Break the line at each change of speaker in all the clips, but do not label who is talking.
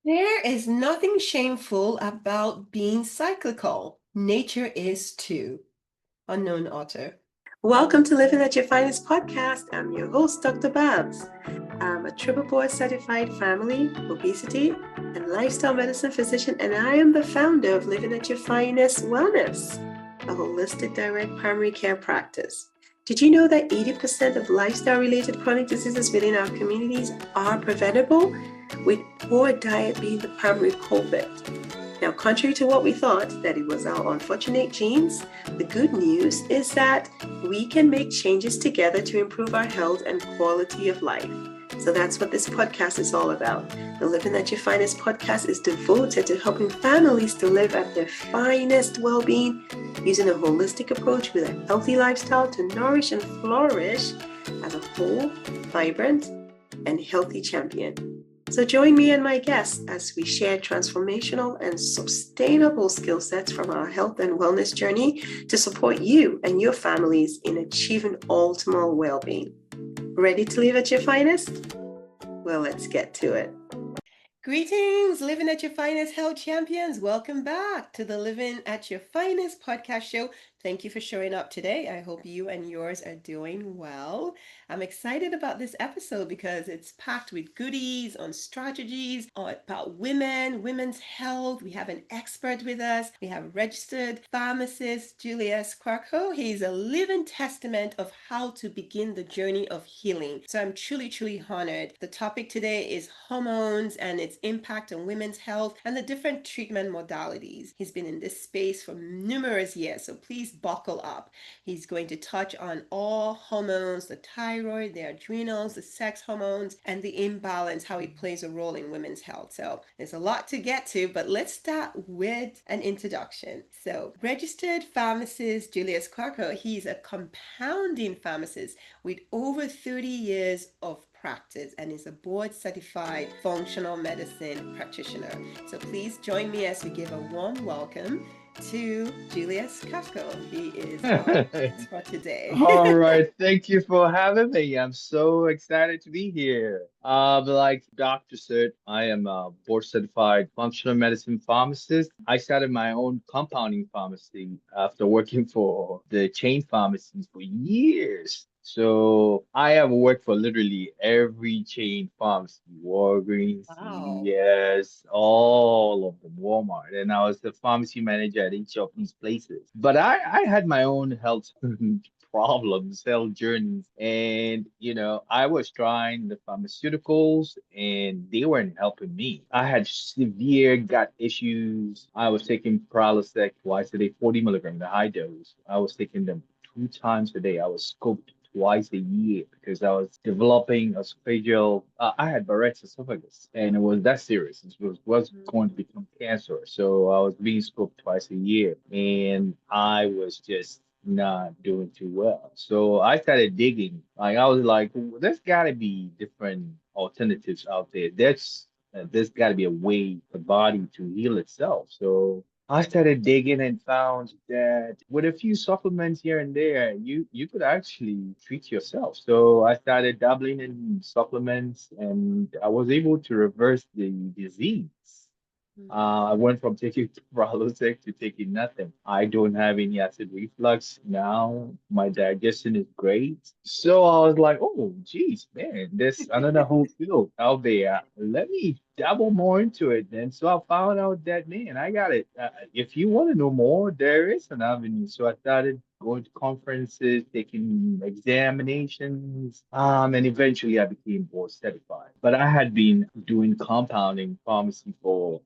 There is nothing shameful about being cyclical. Nature is too. Unknown author.
Welcome to Living at Your Finest podcast. I'm your host, Dr. Babs. I'm a triple board certified family, obesity, and lifestyle medicine physician, and I am the founder of Living at Your Finest Wellness, a holistic direct primary care practice. Did you know that 80% of lifestyle related chronic diseases within our communities are preventable, with poor diet being the primary culprit? Now, contrary to what we thought, that it was our unfortunate genes, the good news is that we can make changes together to improve our health and quality of life. So that's what this podcast is all about. The Living at Your Finest podcast is devoted to helping families to live at their finest well-being using a holistic approach with a healthy lifestyle to nourish and flourish as a whole, vibrant, and healthy champion. So join me and my guests as we share transformational and sustainable skill sets from our health and wellness journey to support you and your families in achieving optimal well-being. Ready to live at your finest? Well, let's get to it.
Greetings, Living at Your Finest health champions. Welcome back to the Living at Your Finest podcast show. Thank you for showing up today. I hope you and yours are doing well. I'm excited about this episode because it's packed with goodies on strategies about women's health. We have an expert with us. We have registered pharmacist Julius Quarcoo. He's a living testament of how to begin the journey of healing. So I'm truly honored. The topic today is hormones and its impact on women's health and the different treatment modalities. He's been in this space for numerous years, so please buckle up. He's going to touch on all hormones, the thyroid, the adrenals, the sex hormones, and the imbalance, how it plays a role in women's health. So there's a lot to get to, but let's start with an introduction. So registered pharmacist Julius Quarcoo, he's a compounding pharmacist with over 30 years of practice and is a board certified functional medicine practitioner. So please join me as we give a warm welcome to Julius Quarcoo. He is our guest for today.
All right, thank you for having me. I'm so excited to be here. Like Doctor said, I am a board certified functional medicine pharmacist. I started my own compounding pharmacy after working for the chain pharmacies for years. So I have worked for literally every chain pharmacy, Walgreens,
Wow.
CVS, all of them, Walmart. And I was the pharmacy manager at each of these places. But I had my own health problems, health journeys. And, I was trying the pharmaceuticals and they weren't helping me. I had severe gut issues. I was taking Prilosec twice a day, 40 milligram, the high dose. I was taking them 2 times a day. I was scoped twice a year because I was developing esophageal. I had Barrett's esophagus, and it was that serious. It was going to become cancer. So I was being scoped twice a year, and I was just not doing too well. So I started digging. Like I was like, there's got to be different alternatives out there. There's got to be a way for the body to heal itself. So I started digging and found that with a few supplements here and there, you could actually treat yourself. So I started dabbling in supplements, and I was able to reverse the disease. I went from taking Prilosec to taking nothing. I don't have any acid reflux now. My digestion is great. So I was like, oh, geez, man, there's another whole field out there. Let me dabble more into it. And so I found out that, man, I got it. If you want to know more, there is an avenue. So I started going to conferences, taking examinations, and eventually I became board certified. But I had been doing compounding for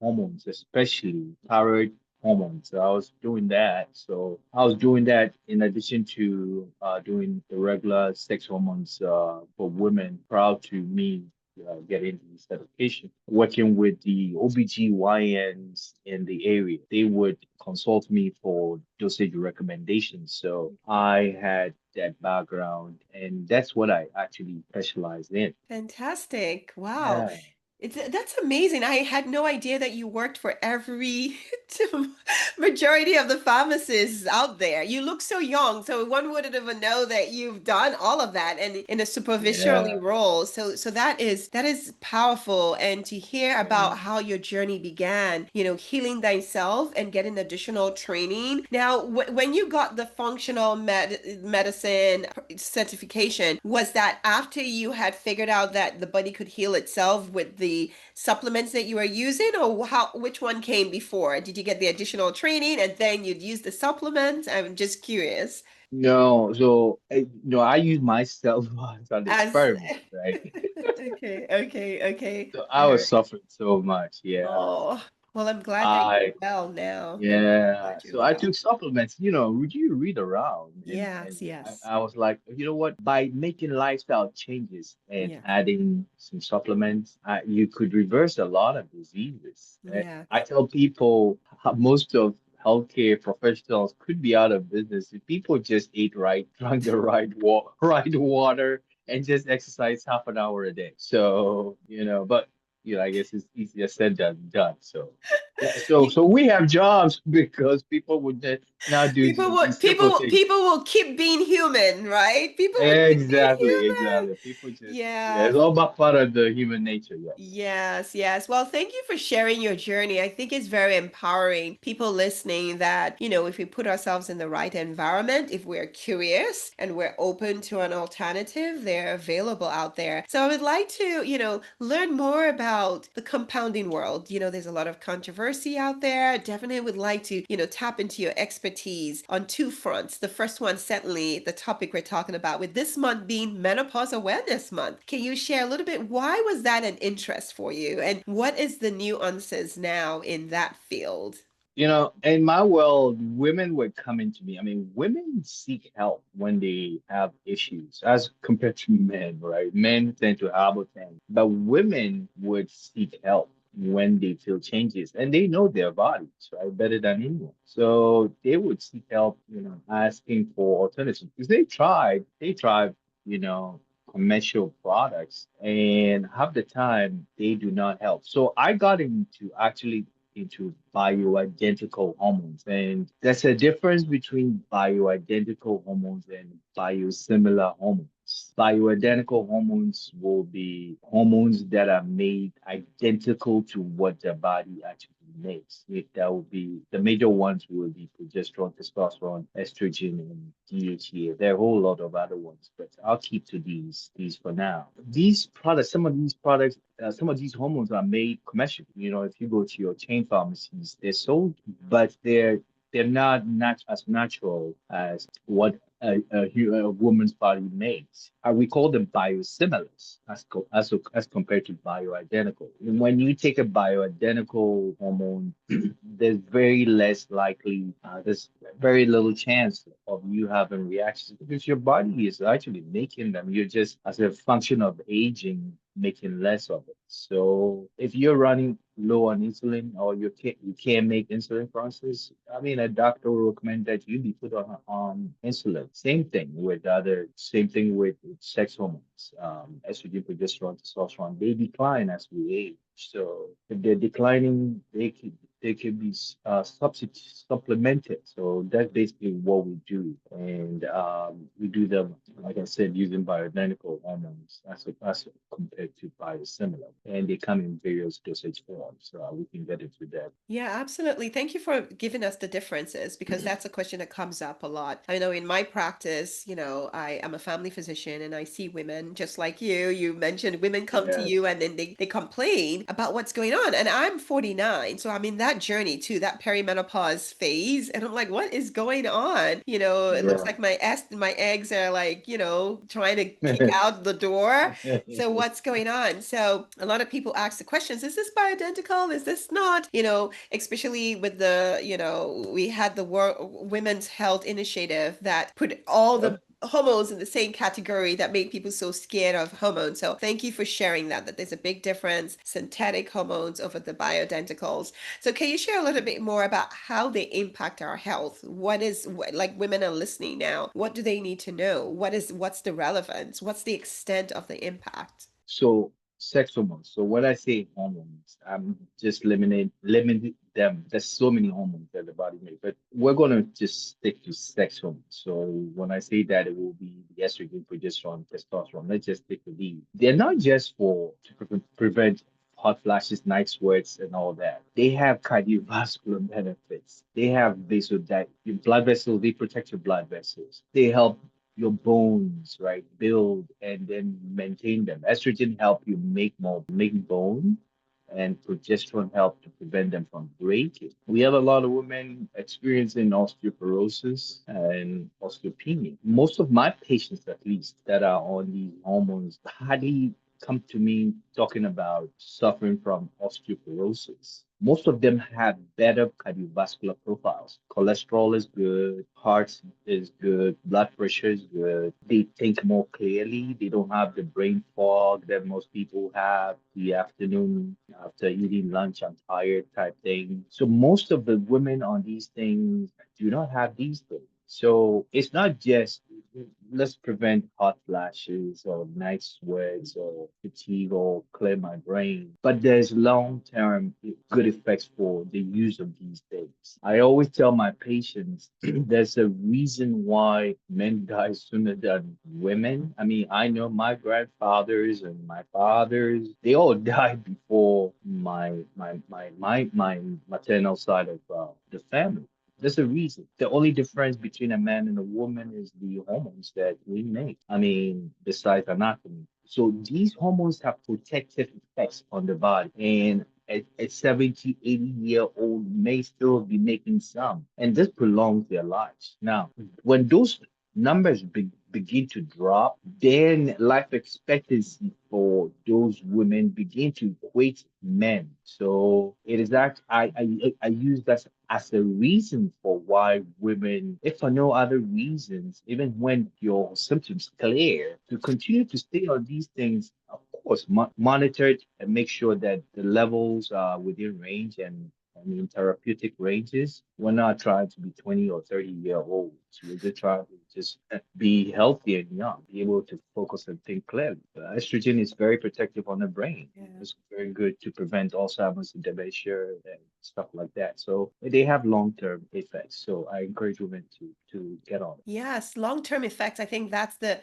hormones, especially thyroid hormones. So I was doing that. So I was doing that in addition to doing the regular sex hormones for women prior to me getting the certification, working with the OBGYNs in the area. They would consult me for dosage recommendations. So I had that background, and that's what I actually specialized in.
Fantastic. Wow.
Yeah.
That's amazing. I had no idea that you worked for every majority of the pharmacists out there. You look so young, so one wouldn't even know that you've done all of that and in a supervisory
Yeah.
role. So that is powerful. And to hear about how your journey began, healing thyself and getting additional training. Now, when you got the functional medicine certification, was that after you had figured out that the body could heal itself with the supplements that you were using, or which one came before? Did you get the additional training and then you'd use the supplements? I'm just curious.
No, so no, I use myself as an
As
experiment, right?
okay, okay, okay.
So
All
I was
right.
suffering so much. Yeah.
Oh, well, I'm glad that you're
I
well now.
Yeah,
Glad you're
so I
well.
took supplements, would you read around and
Yes, yes.
I was like, you know what, by making lifestyle changes and
Yeah,
adding some supplements, you could reverse a lot of diseases. And
yeah.
I tell people most of healthcare professionals could be out of business if people just ate right, drank the right water, and just exercise half an hour a day. So, but I guess it's easier said than done. So. Yeah, so
You,
so we have jobs because people would not do
people
these
would
simple
people
things.
people will keep being human, right? People would keep being
Exactly,
human.
exactly. People just, yeah,
Yeah.
it's all about part of the human nature. Yes.
Yes, yes. Well, thank you for sharing your journey. I think it's very empowering. People listening that, if we put ourselves in the right environment, if we're curious and we're open to an alternative, they're available out there. So I would like to, learn more about the compounding world. There's a lot of controversy out there. Definitely would like to, tap into your expertise on two fronts. The first one, certainly the topic we're talking about, with this month being Menopause Awareness Month. Can you share a little bit? Why was that an interest for you? And what is the nuances now in that field?
In my world, women were coming to me. I mean, women seek help when they have issues as compared to men, right? Men tend to harbor things, but women would seek help when they feel changes and they know their bodies, right? Better than anyone. So they would seek help, asking for alternatives because they tried, you know, commercial products and half the time they do not help. So I got into bioidentical hormones. And there's a difference between bioidentical hormones and biosimilar hormones. Bioidentical hormones will be hormones that are made identical to what the body actually makes. That would be the major ones will be progesterone, testosterone, estrogen, and DHEA. There are a whole lot of other ones, but I'll keep to these for now. These products, some of these hormones are made commercially. If you go to your chain pharmacies, they're sold, but they're not as natural as what a woman's body makes. We call them biosimilars as compared to bioidentical. And when you take a bioidentical hormone, there's very little chance of you having reactions because your body is actually making them. You're just, as a function of aging, making less of it. So if you're running low on insulin or you can't make insulin process, I mean, a doctor will recommend that you be put on insulin. Same thing with sex hormones, estrogen, progesterone, testosterone. They decline as we age. So if they're declining, they could be supplemented. So that's basically what we do, and we do them, like I said, using bioidentical hormones as compared to biosimilar, and they come in various dosage forms. So we can get into that.
Yeah, absolutely. Thank you for giving us the differences because that's a question that comes up a lot. I know in my practice, I am a family physician and I see women just like you. You mentioned women come to you
Yes.
and then they complain about what's going on. And I'm 49, so I'm in that journey too, that perimenopause phase. And I'm like, what is going on? It looks
Yeah.
like my eggs are like, trying to kick out the door. So what's going on? So a lot of people ask the questions, is this bioidentical? Is this not? Especially with we had the Women's Health Initiative that put all the
Yep.
hormones in the same category that made people so scared of hormones. So thank you for sharing that there's a big difference, synthetic hormones over the bioidenticals. So can you share a little bit more about how they impact our health? Like women are listening now, what do they need to know? What's the relevance? What's the extent of the impact?
So sex hormones. So when I say hormones, I'm just limiting them. There's so many hormones that the body makes, but we're gonna just stick to sex hormones. So when I say that, it will be the estrogen, progesterone, testosterone. Let's just stick to these. They're not just for to prevent hot flashes, night sweats, and all that. They have cardiovascular benefits. They have your blood vessels. They protect your blood vessels. They help your bones, right, build and then maintain them. Estrogen help you make bone, and progesterone help to prevent them from breaking. We have a lot of women experiencing osteoporosis and osteopenia. Most of my patients, at least, that are on these hormones, hardly come to me talking about suffering from osteoporosis. Most of them have better cardiovascular profiles. Cholesterol is good, heart is good, blood pressure is good. They think more clearly. They don't have the brain fog that most people have the afternoon after eating lunch. I'm tired type thing. So most of the women on these things do not have these things. So it's not just let's prevent hot flashes or night sweats or fatigue or clear my brain. But there's long-term good effects for the use of these things. I always tell my patients there's a reason why men die sooner than women. I mean, I know my grandfathers and my fathers, they all died before my maternal side of the family. There's a reason. The only difference between a man and a woman is the hormones that we make. I mean, besides anatomy. So these hormones have protective effects on the body. And a 70, 80-year-old may still be making some. And this prolongs their lives. Now, when those numbers begin to drop, then life expectancy for those women begin to equate men. So it is that I use that as a reason for why women, if for no other reasons, even when your symptoms clear, to continue to stay on these things, of course, monitor it and make sure that the levels are within range and in therapeutic ranges. We're not trying to be 20 or 30-year olds. We're just trying to just be healthy and young, be able to focus and think clearly. Estrogen is very protective on the brain.
Yeah.
It's very good to prevent Alzheimer's and dementia and stuff like that. So they have long-term effects. So I encourage women to get on it.
Yes, long-term effects. I think that's the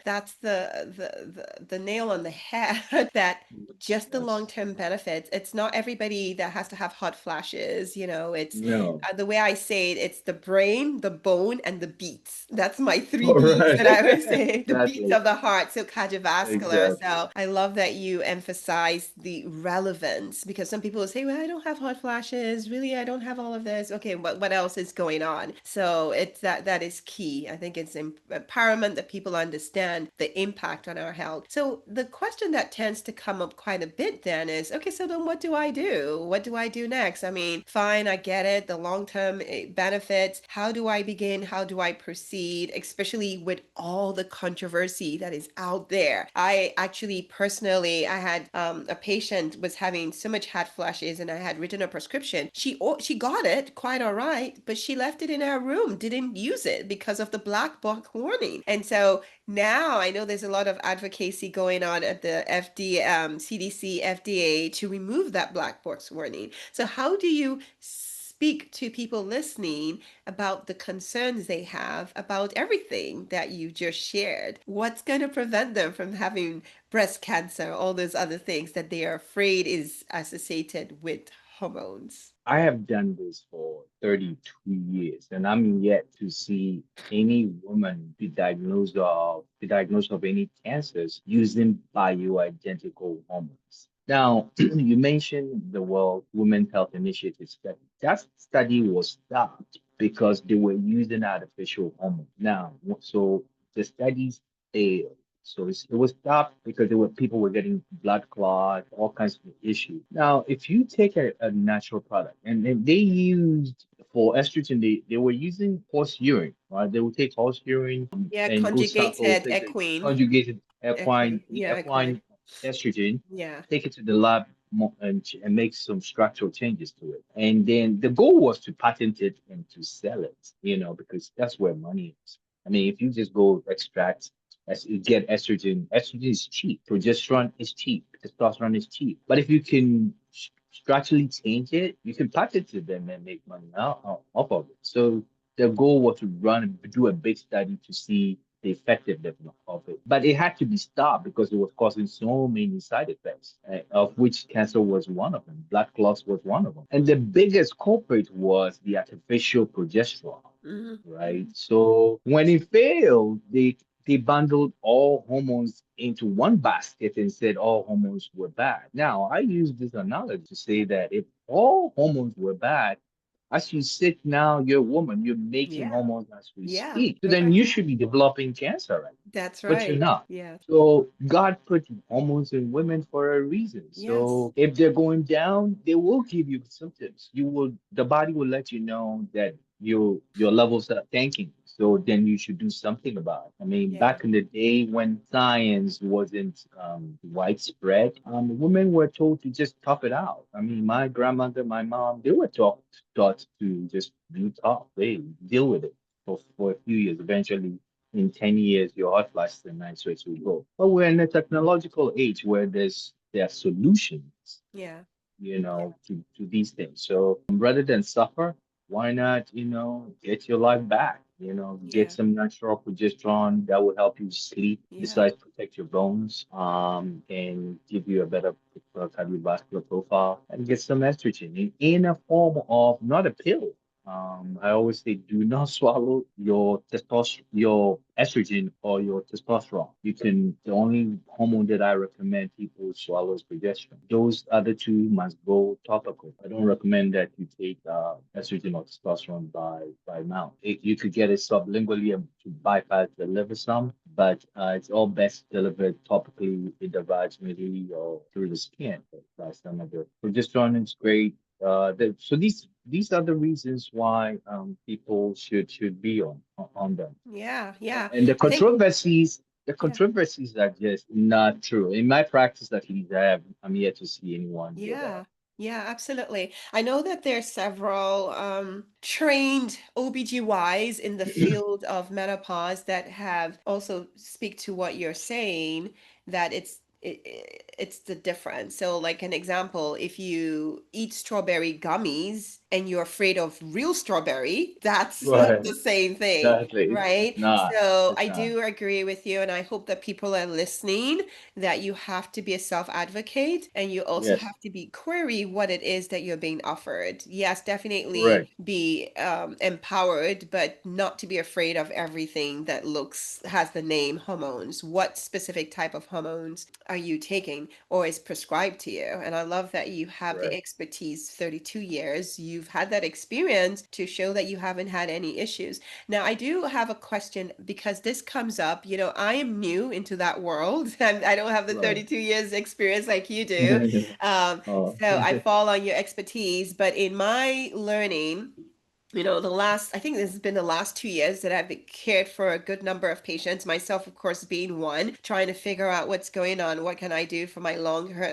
nail on the head that just the
Yes.
long-term benefits. It's not everybody that has to have hot flashes, it's
No.
the way I say it, it's the brain, the bone, and the beats. That's my three
All
beats
right.
that I would say, the beats
Exactly.
of the heart, so cardiovascular.
Exactly.
So I love that you emphasize the relevance because some people will say, well, I don't have hot flashes. Really, I don't have all of this. Okay, what else is going on? So it's that is key. I think it's empowerment that people understand the impact on our health. So the question that tends to come up quite a bit then is, okay, so then what do I do? What do I do next? I mean, fine, I get it, the long-term benefits. How do I begin? How do I proceed? Especially with all the controversy that is out there. I actually personally, I had a patient was having so much hot flashes, and I had written a prescription. She got it quite all right, but she left it in her room, didn't use it because of the black box warning. And so now I know there's a lot of advocacy going on at the CDC, FDA to remove that black box warning. So how do you speak to people listening about the concerns they have about everything that you just shared? What's going to prevent them from having breast cancer, all those other things that they are afraid is associated with hormones?
I have done this for 32 years, and I'm yet to see any woman be diagnosed of any cancers using bioidentical hormones. Now, you mentioned the World Women's Health Initiative study. That study was stopped because they were using artificial hormones. Now, so the studies failed. So it was stopped because there were people were getting blood clot, all kinds of issues. Now, if you take a natural product and they used for estrogen, they were using horse urine, right? They would take horse urine
Yeah,
and go sample,
conjugated
take the
equine.
conjugated equine,
Yeah, equine.
equine estrogen,
Yeah.
take it to the lab and make some structural changes to it. And then the goal was to patent it and to sell it, because that's where money is. I mean, if you just go extract as you get estrogen. Estrogen is cheap. Progesterone is cheap. Testosterone is cheap. But if you can structurally change it, you can patent it them and make money off of it. So the goal was to run and do a big study to see the effectiveness of it. But it had to be stopped because it was causing so many side effects, of which cancer was one of them. Blood clots was one of them. And the biggest culprit was the artificial progesterone,
Mhm.
right? So when it failed, they bundled all hormones into one basket and said all hormones were bad. Now, I use this analogy to say that if all hormones were bad, as you sit now, you're a woman, you're making
Yeah.
hormones as we
Yeah.
speak. So then
Correct.
you should be developing cancer, right?
That's
But you're
right.
not.
Yeah.
So God put hormones in women for a reason.
Yes.
So if they're going down, they will give you symptoms. The body will let you know that your levels are tanking. So then you should do something about it. I mean,
Yeah.
back in the day when science wasn't widespread, women were told to just tough it out. I mean, my grandmother, my mom, they were taught to just be tough. They deal with it for a few years. Eventually, in 10 years, your hot flashes and night sweats will go. But we're in a technological age where there are solutions,
Yeah.
to these things. So rather than suffer, why not, get your life back? Get
Yeah.
some natural progesterone that will help you sleep,
Yeah.
besides protect your bones, and give you a better cardiovascular profile, and get some estrogen in a form of not a pill. I always say do not swallow your your estrogen or your testosterone. The only hormone that I recommend people swallow is progesterone. Those other two must go topical. I don't recommend that you take estrogen or testosterone by mouth. You could get it sublingually to bypass the liver some, but it's all best delivered topically, either vaginally or through the skin. By some of it. Progesterone is great. So these are the reasons why people should be on them.
Yeah. Yeah.
And
I think,
the
yeah.
controversies are just not true. In my practice, at least, I'm yet to see anyone with
Yeah, yeah, absolutely. I know that there's several trained OBGYs in the field of menopause that have also speak to what you're saying, that it's the difference. So like an example, if you eat strawberry gummies and you're afraid of real strawberry, that's not
Right.
the same thing,
Exactly. It's
right?
not.
So
It's
I
not.
do agree with you, and I hope that people are listening, that you have to be a self-advocate and you also
Yes.
have to be query what it is that you're being offered. Yes, definitely
Correct.
be empowered, but not to be afraid of everything that looks has the name hormones. What specific type of hormones are you taking or is prescribed to you? And I love that you have the
Correct.
expertise, 32 years. You've had that experience to show that you haven't had any issues. Now, I do have a question because this comes up. I am new into that world and I don't have the
Right.
32 years experience like you do. Um,
Oh.
so I fall on your expertise, but in my learning, I think this has been the last 2 years that I've cared for a good number of patients, myself, of course, being one, trying to figure out what's going on. What can I do for my long-term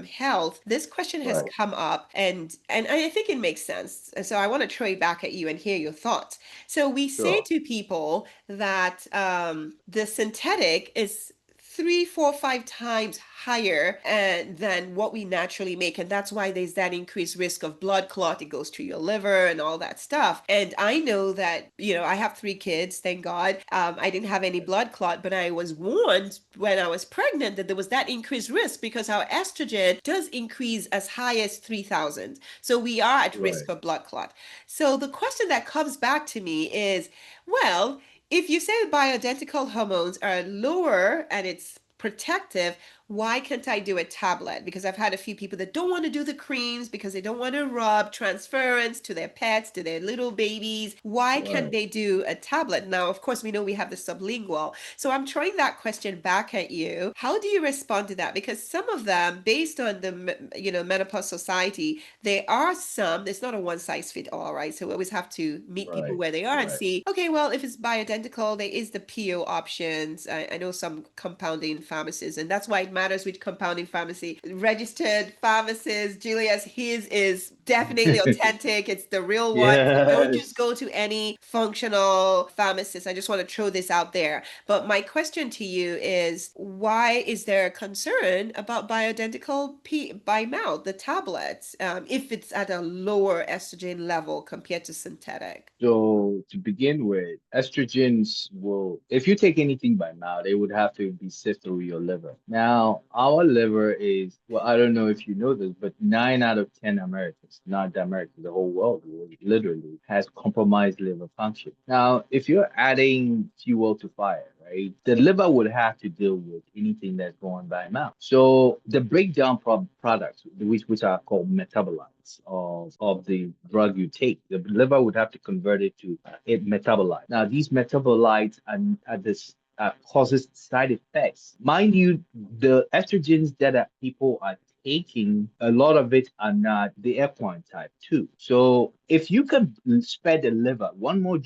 health? This question has
Right.
come up, and I think it makes sense. And so I want to throw it back at you and hear your thoughts. So we say
Sure.
to people that the synthetic is three, four, 5 times higher than what we naturally make. And that's why there's that increased risk of blood clot. It goes to your liver and all that stuff. And I know that, I have 3 kids, thank God. I didn't have any blood clot, but I was warned when I was pregnant that there was that increased risk because our estrogen does increase as high as 3,000. So we are at
Right.
risk of blood clot. So the question that comes back to me is, well, if you say bioidentical hormones are lower and it's protective, why can't I do a tablet? Because I've had a few people that don't want to do the creams because they don't want to rub transference to their pets, to their little babies. Why can't
Right.
they do a tablet? Now, of course, we know we have the sublingual. So I'm throwing that question back at you. How do you respond to that? Because some of them, based on the menopause society, there are some, it's not a one size fit all, right? So we always have to meet people
Right.
where they are and
Right.
see, okay, well, if it's bioidentical, there is the PO options. I know some compounding pharmacies, and that's why it matters which compounding pharmacy. Registered pharmacist, Julius, his is definitely authentic. It's the real one. So don't just
Yes.
go to any functional pharmacist. I just want to throw this out there. But my question to you is, why is there a concern about bioidentical by mouth, the tablets, if it's at a lower estrogen level compared to synthetic?
So to begin with, estrogens will, if you take anything by mouth, it would have to be sifted through your liver. Now, our liver is, well, I don't know if you know this, but 9 out of 10 Americans, not the Americans, the whole world literally has compromised liver function. Now, if you're adding fuel to fire, right, the liver would have to deal with anything that's going by mouth. So the breakdown products, which are called metabolites of the drug you take, the liver would have to convert it to a metabolite. Now, these metabolites are this causes side effects. Mind you, the estrogens that people are taking, a lot of it are not the equine type too. So if you can spare the liver one more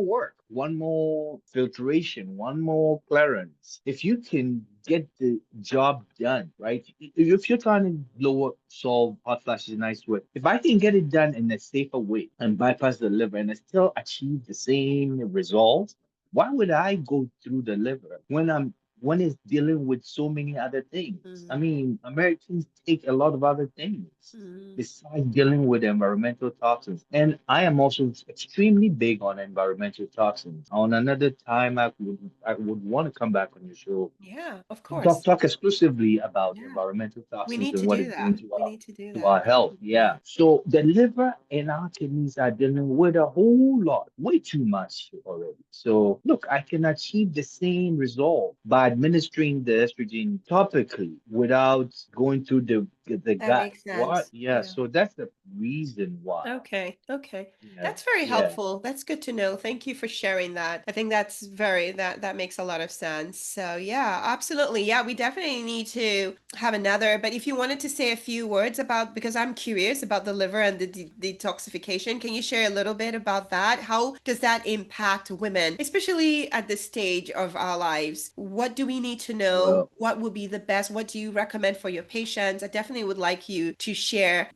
work, one more filtration, one more clearance, if you can get the job done, right? If you're trying to solve hot flashes in ice sweat, if I can get it done in a safer way and bypass the liver and I still achieve the same result, why would I go through the liver when it's dealing with so many other things? I
Mm,
mean, Americans take a lot of other things
mm.
besides dealing with environmental toxins. And I am also extremely big on environmental toxins. On another time, I would want to come back on your show
Yeah, of
and talk
course.
talk exclusively about
Yeah.
environmental
We
toxins
need
and
to
what
do
it's doing
that.
to
We
our
need to do
to our
that.
health.
Yeah.
Yeah. So the liver and our kidneys are dealing with a whole lot, way too much already. So look, I can achieve the same result by administering the estrogen topically without going through the
That
gut.
makes
What?
sense.
Yeah.
Yeah.
So that's the reason why.
Okay, okay.
Yeah.
That's very
Yeah.
helpful. That's good to know. Thank you for sharing that. I think that's very that makes a lot of sense. So yeah, absolutely. Yeah, we definitely need to have another, but if you wanted to say a few words about, because I'm curious about the liver and the detoxification, can you share a little bit about that? How does that impact women, especially at this stage of our lives? What do we need to know?
Well,
What would be the best? What do you recommend for your patients? I definitely would like you to share,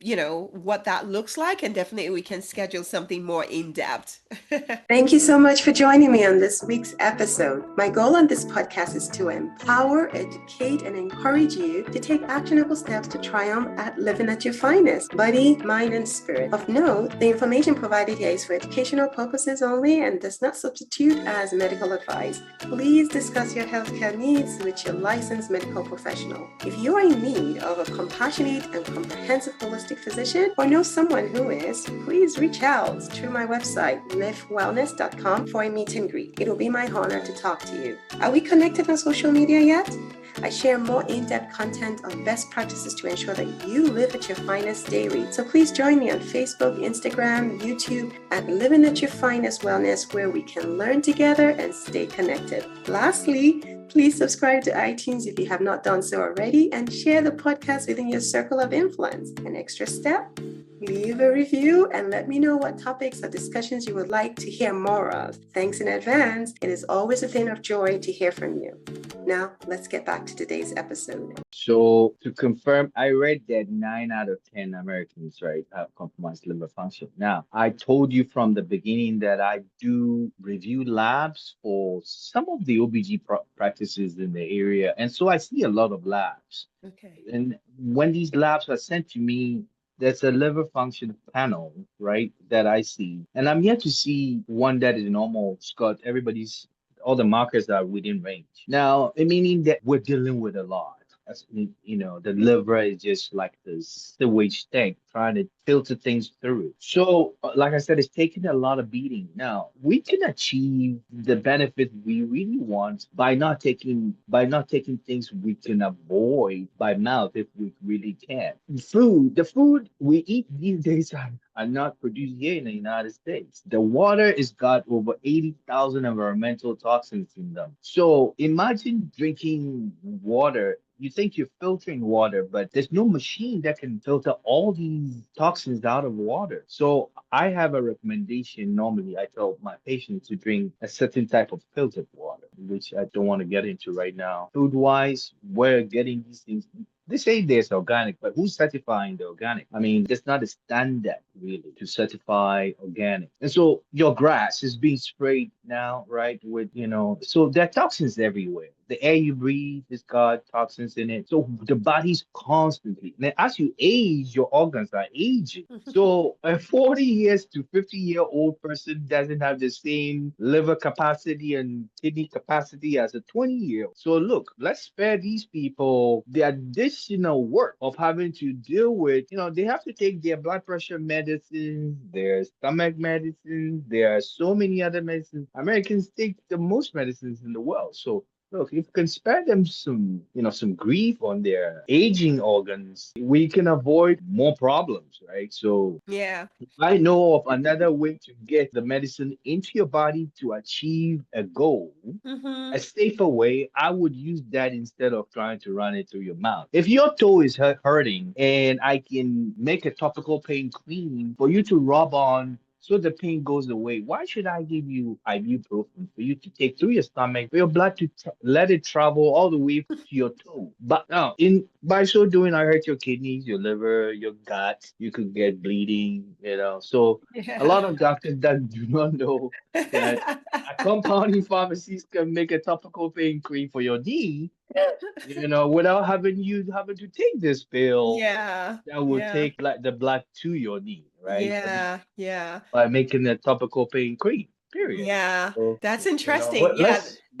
what that looks like, and definitely we can schedule something more in depth.
Thank you so much for joining me on this week's episode. My goal on this podcast is to empower, educate, and encourage you to take actionable steps to triumph at living at your finest, body, mind, and spirit. Of note, the information provided here is for educational purposes only and does not substitute as medical advice. Please discuss your healthcare needs with your licensed medical professional. If you are in need of a compassionate and comprehensive holistic physician or know someone who is, please reach out through my website, livewellness.com, for a meet and greet. It will be my honor to talk to you. Are we connected on social media yet? I share more in-depth content on best practices to ensure that you live at your finest daily. So please join me on Facebook, Instagram, YouTube at Living at Your Finest Wellness, where we can learn together and stay connected. Lastly, please subscribe to iTunes if you have not done so already, and share the podcast within your circle of influence. An extra step? Leave a review and let me know what topics or discussions you would like to hear more of. Thanks in advance. It is always a thing of joy to hear from you. Now, let's get back to today's episode.
so to confirm, I read that 9 out of 10 Americans, right, have compromised liver function. Now, I told you from the beginning that I do review labs for some of the OBG practices in the area. And so I see a lot of labs.
Okay.
And when these labs are sent to me, there's a liver function panel, right, that I see. And I'm yet to see one that is normal. Scott, all the markers are within range. Now, it meaning that we're dealing with a lot. As the liver is just like the sewage tank trying to filter things through it. So, like I said, it's taking a lot of beating. Now, we can achieve the benefit we really want by not taking things we can avoid by mouth if we really can. The food we eat these days are not produced here in the United States. The water is got over 80,000 environmental toxins in them. So imagine drinking water. You think you're filtering water, but there's no machine that can filter all these toxins out of water. So I have a recommendation. Normally, I tell my patients to drink a certain type of filtered water. which I don't want to get into right now. Food wise, we're getting these things. They say there's organic, but who's certifying the organic? I mean, there's not a standard really to certify organic. And so your grass is being sprayed now, right? With, so there are toxins everywhere. The air you breathe has got toxins in it. So the body's constantly, and as you age, your organs are aging. So a 40 years to 50-year-old person doesn't have the same liver capacity and kidney capacity as a 20-year-old. So look, let's spare these people the additional work of having to deal with, they have to take their blood pressure medicines, their stomach medicines. There are so many other medicines. Americans take the most medicines in the world. So look, if we can spare them some grief on their aging organs, we can avoid more problems, right? So
Yeah.
I know of another way to get the medicine into your body to achieve a goal. A
Mm-hmm.
safer way, I would use that instead of trying to run it through your mouth. If your toe is hurting and I can make a topical pain cream for you to rub on so the pain goes away, why should I give you ibuprofen for you to take through your stomach, for your blood to let it travel all the way to your toe? But now, in by so doing, I hurt your kidneys, your liver, your gut. You could get bleeding. So a
Yeah.
lot of doctors that do not know that a compounding pharmacist can make a topical pain cream for your knee, without having to take this pill
Yeah.
that will
Yeah.
take the blood to your knee, right? I mean,
Yeah. Yeah.
by making a topical pain cream, period.
Yeah.
So,
That's interesting.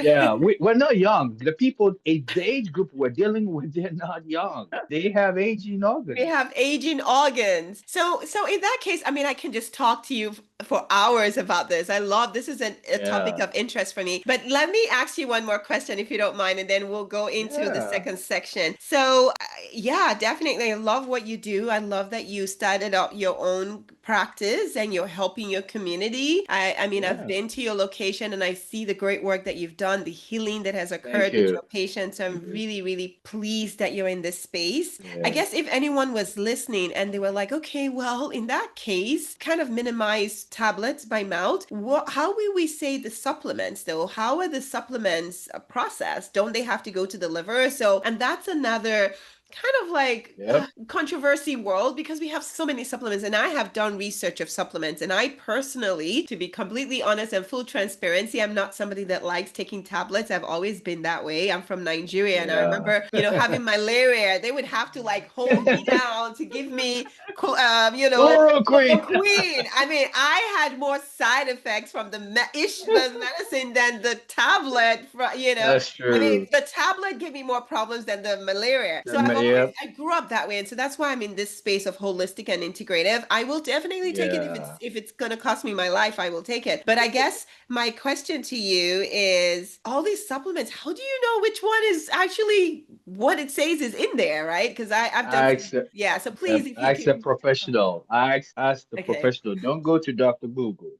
Yeah.
we're not young. The people, the age group we're dealing with, they're not young. They have aging
We
organs.
have aging organs. So in that case, I mean, I can just talk to you for hours about this. I love this is a topic
Yeah,
of interest for me. But let me ask you one more question if you don't mind, and then we'll go into the
yeah,
second section. So yeah, definitely. I love what you do. I love that you started up your own practice and you're helping your community. I mean, I've
yeah.
been to your location and I see the great work that you've done, the healing that has
Thank
occurred with
you.
your patients. So I'm
Thank you.
really, really pleased that you're in this space. I
Yeah,
guess if anyone was listening and they were like, okay, well, in that case, kind of minimize tablets by mouth. How will we say the supplements though? How are the supplements processed? Don't they have to go to the liver? So, and that's another kind of like
yep,
controversy world because we have so many supplements and I have done research of supplements and I personally, to be completely honest and full transparency, I'm not somebody that likes taking tablets. I've always been that way. I'm from Nigeria and I
yeah.
remember, having malaria, they would have to like hold me down to give me
Chloroquine.
chloroquine. I mean, I had more side effects from the medicine than the tablet.
That's
I mean,
true.
the tablet gave me more problems than the malaria. So
Yep.
I grew up that way, and so that's why I'm in this space of holistic and integrative. I will definitely take it
Yeah.
if it's gonna cost me my life. I will take it. But I guess my question to you is, all these supplements. How do you know which one is actually what it says is in there, right? Because I've done some.
Ask a,
Yeah. So please, if you
ask a
can.
professional. Ask the
Okay.
professional. Don't go to Dr. Google.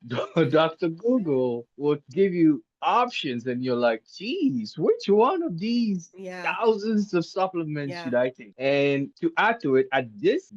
Dr. Google will give you options, and you're like, geez, which one of these
Yeah.
thousands of supplements
Yeah.
should I take? And to add to it, at this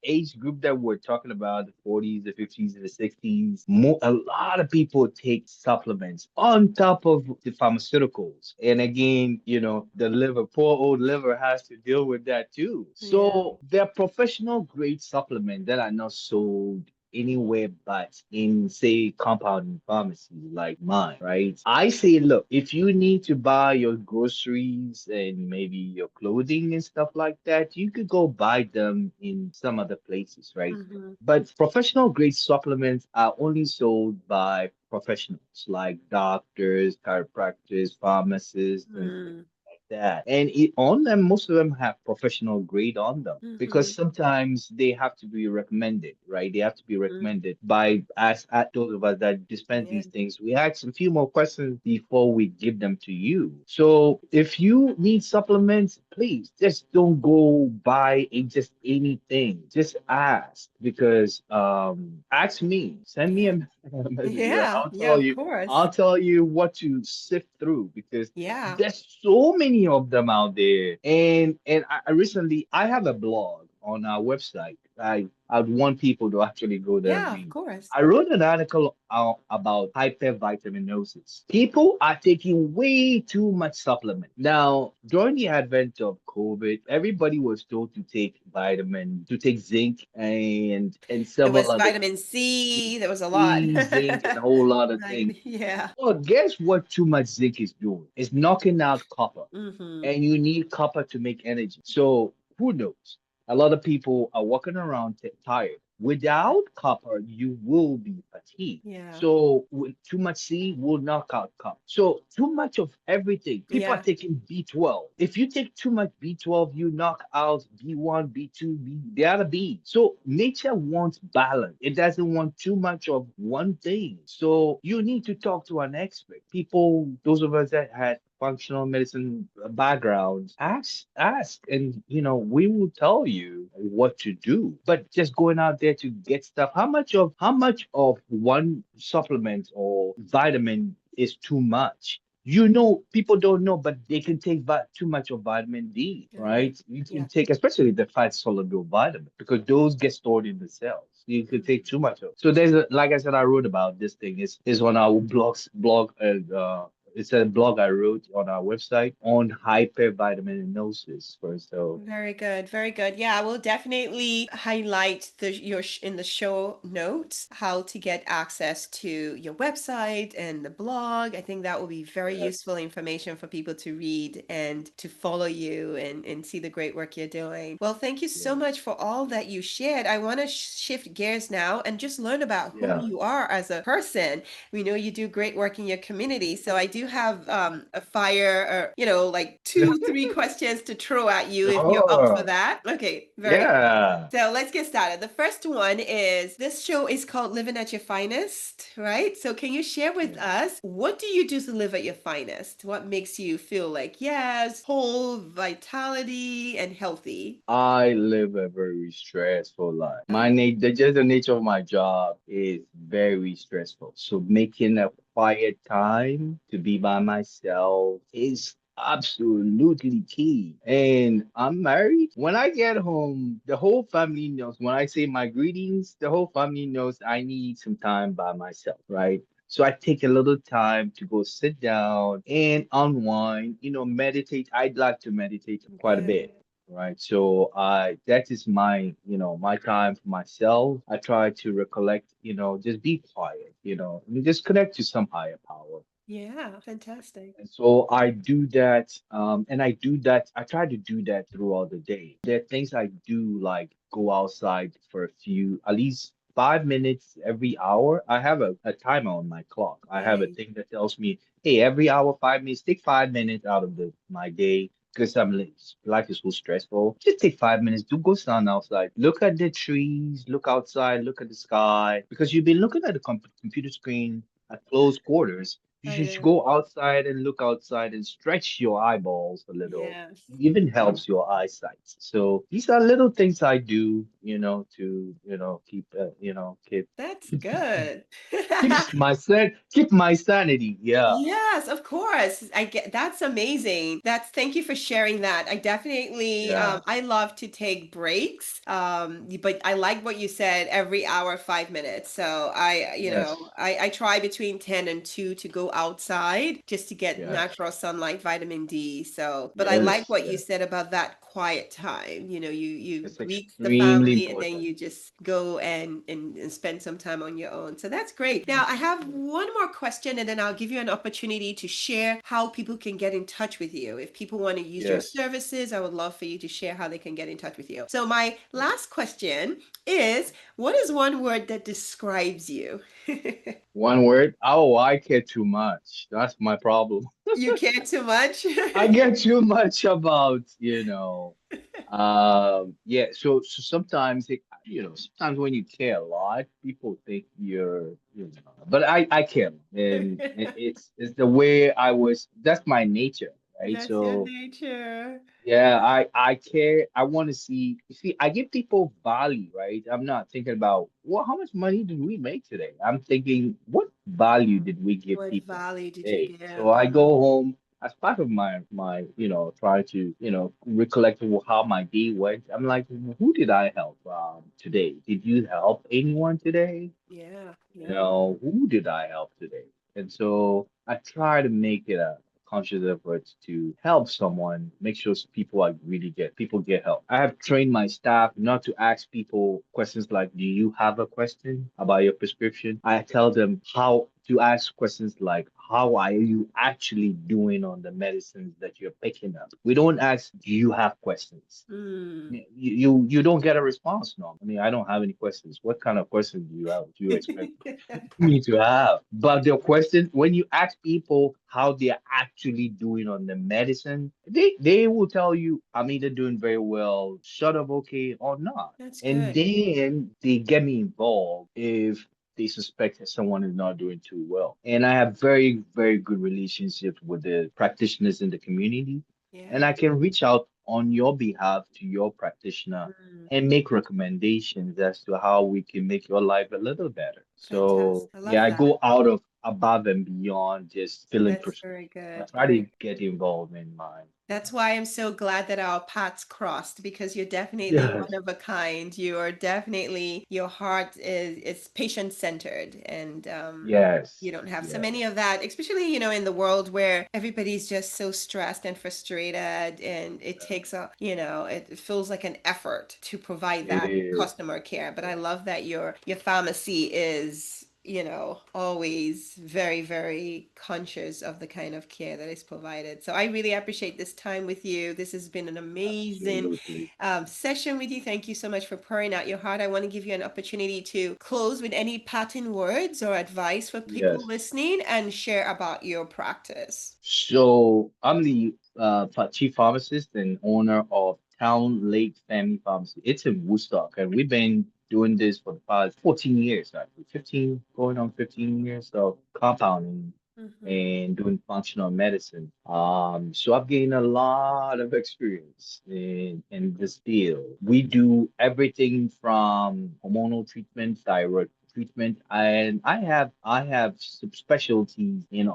age group that we're talking about, the 40s, the 50s, and the 60s, a lot of people take supplements on top of the pharmaceuticals. And again, the liver, poor old liver has to deal with that too.
Yeah.
So they're professional grade supplements that are not sold anywhere but in, say, compounding pharmacies like mine, right? I say, look, if you need to buy your groceries and maybe your clothing and stuff like that, you could go buy them in some other places, right?
Hmm.
But professional grade supplements are only sold by professionals like doctors, chiropractors, pharmacists, and
Mm.
that. And on them, most of them have professional grade on them because
Hmm.
sometimes they have to be recommended, right? They have to be
Hmm.
recommended by us, at those of us that dispense
Yeah.
these things. We ask a few more questions before we give them to you. So if you need supplements, please just don't go buy just anything. Just ask because ask me, send me a message, right?
Yeah. Yeah. Of course.
I'll tell you what to sift through because
Yeah.
there's so many of them out there. And I recently I have a blog. on our website. I'd want people to actually go there and
Yeah, of
read.
course.
I wrote an article about hypervitaminosis. People are taking way too much supplement. Now, during the advent of COVID, everybody was told to take vitamin, to take zinc and
There
several
was
other
vitamin C. There was a lot.
C, zinc, and a whole lot of things.
Yeah.
Well, guess what too much zinc is doing? It's knocking out copper.
Mm-hmm.
And you need copper to make energy. So who knows? A lot of people are walking around tired. Without copper, you will be fatigued.
Yeah.
So with too much C will knock out copper. So too much of everything. People are
Yeah.
taking B12. If you take too much B12, you knock out B1, B2, the other B. So nature wants balance. It doesn't want too much of one thing. So you need to talk to an expert. People, those of us that had functional medicine backgrounds, ask, and we will tell you what to do. But just going out there to get stuff, how much of one supplement or vitamin is too much? People don't know, but they can take too much of vitamin D,
Right.
right? You can
Yeah.
take, especially the fat soluble vitamin, because those get stored in the cells. You could take too much of. So like I said, I wrote about this thing. Is on our blog, and it's a blog I wrote on our website on hypervitaminosis first. So
Very good, very good. Yeah, I will definitely highlight in the show notes how to get access to your website and the blog. I think that will be very
yes,
useful information for people to read and to follow you and see the great work you're doing. Well, thank you so
yes,
much for all that you shared. I want to shift gears now and just learn about who
yeah.
you are as a person. We know you do great work in your community. So I do have a fire, or, like two, three questions to throw at you if you're up for
Sure.
that. Okay, very good.
Yeah.
So let's get started. The first one is this show is called Living at Your Finest, right? So can you share with
Yeah.
us what do you do to live at your finest? What makes you feel like yes, whole, vitality, and healthy?
I live a very stressful life.
Oh,
Just the nature of my job is very stressful. So making a quiet time to be by myself is absolutely key. And I'm married. When I get home, the whole family knows. When I say my greetings, the whole family knows I need some time by myself, right? So I take a little time to go sit down and unwind, meditate. I'd like to meditate quite a
good.
bit, right? So I that is my time for myself. I try to recollect, just be quiet, and just connect to some higher power.
Yeah, fantastic.
And so I do that, and I do that. I try to do that throughout the day. There are things I do, like go outside for at least 5 minutes every hour. I have a timer on my clock. I have a
Nice.
thing that tells me, hey, every hour, 5 minutes, take 5 minutes out of my day. Because life is so stressful. Just take 5 minutes, do go stand outside. Look at the trees, look outside, look at the sky. Because you've been looking at the computer screen at close quarters, you
I
should
know.
go outside and look outside and stretch your eyeballs a little.
Yes.
It even helps your eyesight. So these are little things I do, to keep
That's good.
keep my sanity. Yeah,
Yes, of course. I get that's amazing. Thank you for sharing that. I definitely
yeah,
I love to take breaks. But I like what you said every hour 5 minutes. So
yes,
I try between 10 and 2 to go outside just to get
yes,
natural sunlight, vitamin D. So, but I like
yes,
what you
yes.
said about that quiet time. You
It's
greet the
extremely
family and then
important.
you just go and spend some time on your own. So that's great. Now, I
Yes,
have one more question and then I'll give you an opportunity to share how people can get in touch with you. If people want to use your
yes.
services, I would love for you to share how they can get in touch with you. So, my last question is what is one word that describes you?
One word. Oh, I care too much. That's my problem.
You care too much?
I get too much about, yeah, so sometimes sometimes when you care a lot, people think but I care, and it's the way that's my nature, right?
That's your
So
nature.
yeah, I care. I want to see. You see, I give people value, right? I'm not thinking about, well, how much money did we make today? I'm thinking, what value did we give
What
people
value did you
today?
give?
So I go home. as part of my trying to recollect how my day went, I'm like, who did I help today? Did you help anyone today?
Yeah,
You
yeah.
know, who did I help today? And so I try to make it a conscious effort to help someone, make sure people get help. I have trained my staff not to ask people questions like, do you have a question about your prescription? I tell them how to ask questions like, how are you actually doing on the medicines that you're picking up? We don't ask, do you have questions?
Mm.
You don't get a response, no. I mean, I don't have any questions. What kind of questions do you have? Do you expect me to have? But the question, when you ask people how they're actually doing on the medicine, they will tell you, I'm either doing very well, sort of okay, or not.
That's
And
good.
then they get me involved if they suspect that someone is not doing too well. And I have very, very good relationships with the practitioners in the community, and
Yeah.
I can reach out on your behalf to your practitioner
Mm.
and make recommendations as to how we can make your life a little better. So,
Fantastic. I
yeah,
love
I
that.
go out of above and beyond just filling
That's
prescriptions.
very
I
good.
try to
Very.
get involved in mine.
That's why I'm so glad that our paths crossed because you're definitely
Yes,
one of a kind. You are definitely, your heart is patient centered, and
yes,
you don't have so
yes,
many of that, especially, in the world where everybody's just so stressed and frustrated, and it takes it feels like an effort to provide
it
that
is.
customer care. But I
Yeah,
love that your pharmacy is always very, very conscious of the kind of care that is provided. So I really appreciate this time with you. This has been an amazing
absolutely.
session with you. Thank you so much for pouring out your heart. I want to give you an opportunity to close with any parting words or advice for people
Yes.
listening and share about your practice.
So I'm the chief pharmacist and owner of Town Lake Family Pharmacy. It's in Woodstock, and we've been doing this for the past 14 years, actually, 15, going on 15 years of compounding
Hmm.
and doing functional medicine. So I've gained a lot of experience in this field. We do everything from hormonal treatment, thyroid treatment, and I have some specialties in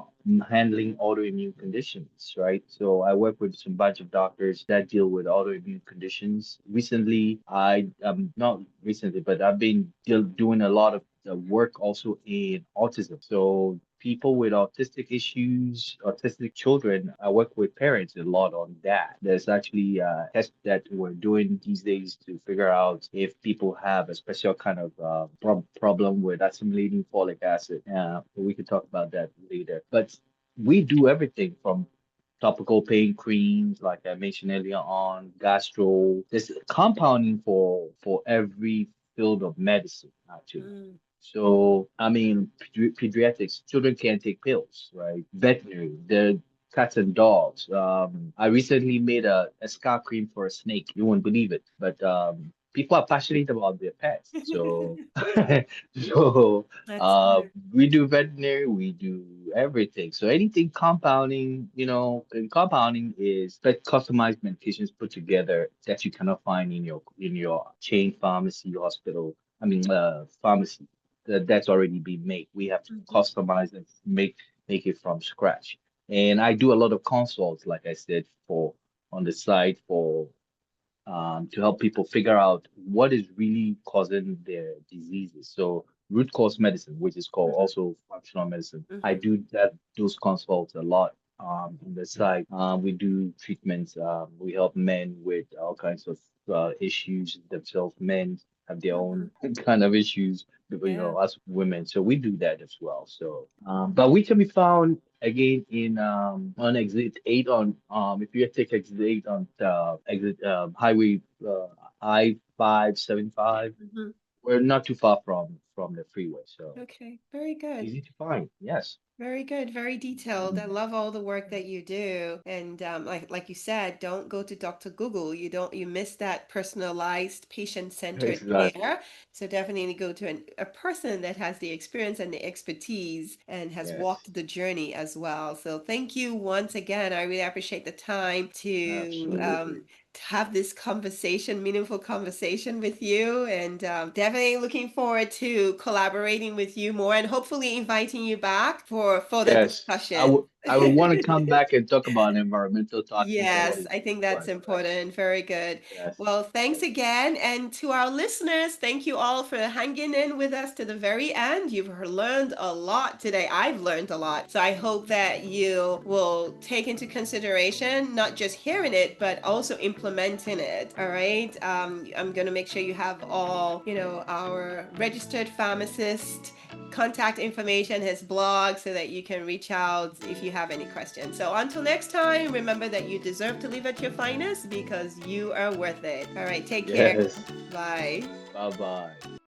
handling autoimmune conditions, right? So I work with some bunch of doctors that deal with autoimmune conditions. Recently, not recently, but I've been doing a lot of the work also in autism. So people with autistic issues, autistic children, I work with parents a lot on that. There's actually tests that we're doing these days to figure out if people have a special kind of problem with assimilating folic acid. We could talk about that later. But we do everything from topical pain creams, like I mentioned earlier on, gastro. There's compounding for every field of medicine, actually.
Mm.
So, I mean, pediatrics, children can't take pills, right? Veterinary, the cats and dogs. I recently made a scar cream for a snake. You won't believe it, but people are passionate about their pets. So, so
That's good.
we do veterinary, we do everything. So anything compounding, and compounding is like customized medications put together that you cannot find in your chain pharmacy, hospital. I mean, pharmacy that's already been made. We have to
Mhm.
customize and make it from scratch. And I do a lot of consults, like I said, for on the side for to help people figure out what is really causing their diseases. So root cause medicine, which is called
Mhm.
also functional medicine. I
Mhm.
do those consults a lot on the side. We do treatments. We help men with all kinds of issues themselves. Men have their own
Mhm.
kind of issues,
Yeah.
as women. So we do that as well. So, but we can be found again in on exit 8 on if you take exit 8 on exit highway I-575.
Mhm.
We're not too far from the freeway, so
Okay. Very good.
easy to find. Yes.
Very good, very detailed. I
Mhm.
love all the work that you do. And like you said, don't go to Dr. Google. You miss that personalized, patient-centered
Exactly.
care. So definitely go to a person that has the experience and the expertise and has
Yes.
walked the journey as well. So thank you once again. I really appreciate the time
Absolutely.
to have this conversation, meaningful conversation with you, and definitely looking forward to collaborating with you more and hopefully inviting you back for further
Yes. I
discussions.
would. I would want to come back and talk about environmental toxins and all
Yes,
these
I think
things,
that's
but
important. Very good.
yes,
Well, thanks
yes,
again. And to our listeners, thank you all for hanging in with us to the very end. You've learned a lot today. I've learned a lot. So I hope that you will take into consideration not just hearing it, but also implementing it. All right. I'm going to make sure you have all, our registered pharmacist contact information, his blog, so that you can reach out if you have any questions. So until next time, remember that you deserve to live at your finest because you are worth it. All right, take care.
yes.
Bye.
Bye bye.